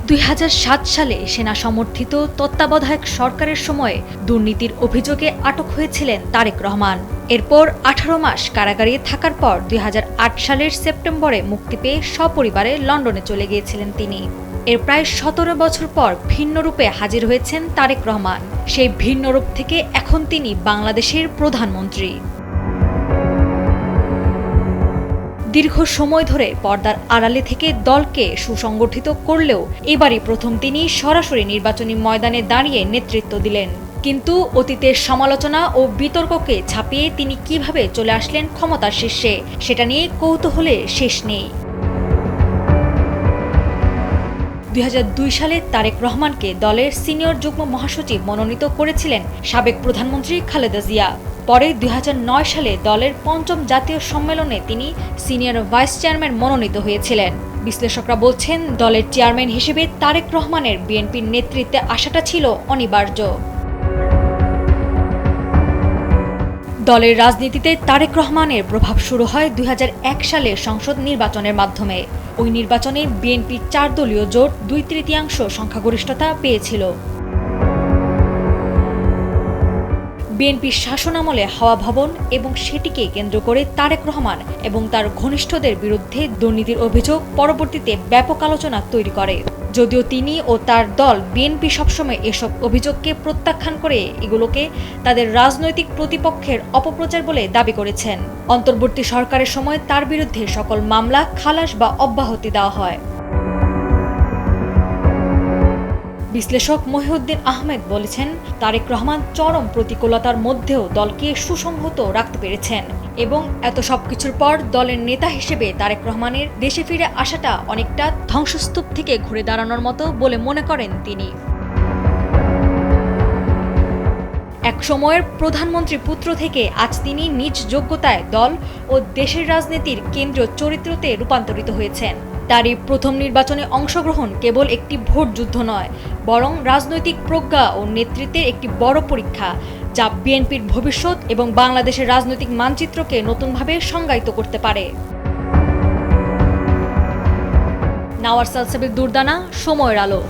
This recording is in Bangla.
2007 সালে সেনা সমর্থিত তত্ত্বাবধায়ক সরকারের সময়ে দুর্নীতির অভিযোগে আটক হয়েছিলেন তারেক রহমান। এরপর 18 মাস কারাগারে থাকার পর 2008 সালের সেপ্টেম্বরে মুক্তি পেয়ে সপরিবারে লন্ডনে চলে গিয়েছিলেন তিনি। এর প্রায় 17 বছর পর ভিন্ন রূপে হাজির হয়েছেন তারেক রহমান। সেই ভিন্ন রূপ থেকে এখন তিনি বাংলাদেশের প্রধানমন্ত্রী। দীর্ঘ সময় ধরে পর্দার আড়ালে থেকে দলকে সুসংগঠিত করলেও এবারই প্রথম তিনি সরাসরি নির্বাচনী ময়দানে দাঁড়িয়ে নেতৃত্ব দিলেন। কিন্তু অতীতের সমালোচনা ও বিতর্ককে ছাপিয়ে তিনি কিভাবে চলে আসলেন ক্ষমতার শীর্ষে, সেটা নিয়ে কৌতূহলের শেষ নেই। 2002 সালে তারেক রহমানকে দলের সিনিয়র যুগ্ম মহাসচিব মনোনীত করেছিলেন সাবেক প্রধানমন্ত্রী খালেদা জিয়া। পরে 2009 সালে দলের পঞ্চম জাতীয় সম্মেলনে তিনি সিনিয়র ভাইস চেয়ারম্যান মনোনীত হয়েছিলেন। বিশ্লেষকরা বলছেন, দলের চেয়ারম্যান হিসেবে তারেক রহমানের বিএনপির নেতৃত্বে আসাটা ছিল অনিবার্য। দলের রাজনীতিতে তারেক রহমানের প্রভাব শুরু হয় 2001 সালের সংসদ নির্বাচনের মাধ্যমে। ওই নির্বাচনে বিএনপি 4 দলীয় জোট 2/3 সংখ্যাগরিষ্ঠতা পেয়েছিল। বিএনপির শাসনামলে হাওয়া ভবন এবং সেটিকে কেন্দ্র করে তারেক রহমান এবং তার ঘনিষ্ঠদের বিরুদ্ধে দুর্নীতির অভিযোগ পরবর্তীতে ব্যাপক আলোচনা তৈরি করে। যদিও তিনি ও তার দল বিএনপি সবসময় এসব অভিযোগকে প্রত্যাখ্যান করে এগুলোকে তাদের রাজনৈতিক প্রতিপক্ষের অপপ্রচার বলে দাবি করেছেন। অন্তর্বর্তী সরকারের সময় তার বিরুদ্ধে সকল মামলা খালাস বা অব্যাহতি দেওয়া হয়। বিশ্লেষক মহিউদ্দিন আহমেদ বলেছেন, তারেক রহমান চরম প্রতিকূলতার মধ্যেও দলকে সুসংহত রাখতে পেরেছেন এবং এত সবকিছুর পর দলের নেতা হিসেবে তারেক রহমানের দেশে ফিরে আসাটা অনেকটা ধ্বংসস্তূপ থেকে ঘুরে দাঁড়ানোর মতো বলে মনে করেন তিনি। এক সময়ের প্রধানমন্ত্রী পুত্র থেকে আজ তিনি নিজ যোগ্যতায় দল ও দেশের রাজনীতির কেন্দ্রীয় চরিত্রতে রূপান্তরিত হয়েছেন। তার এই প্রথম নির্বাচনে অংশগ্রহণ কেবল একটি ভোট যুদ্ধ নয়, বরং রাজনৈতিক প্রজ্ঞা ও নেতৃত্বের একটি বড় পরীক্ষা, যা বিএনপির ভবিষ্যৎ এবং বাংলাদেশের রাজনৈতিক মানচিত্রকে নতুনভাবে সংজ্ঞায়িত করতে পারে। নাওয়ার সালসাবিল দুরদানা, সময়ের আলো।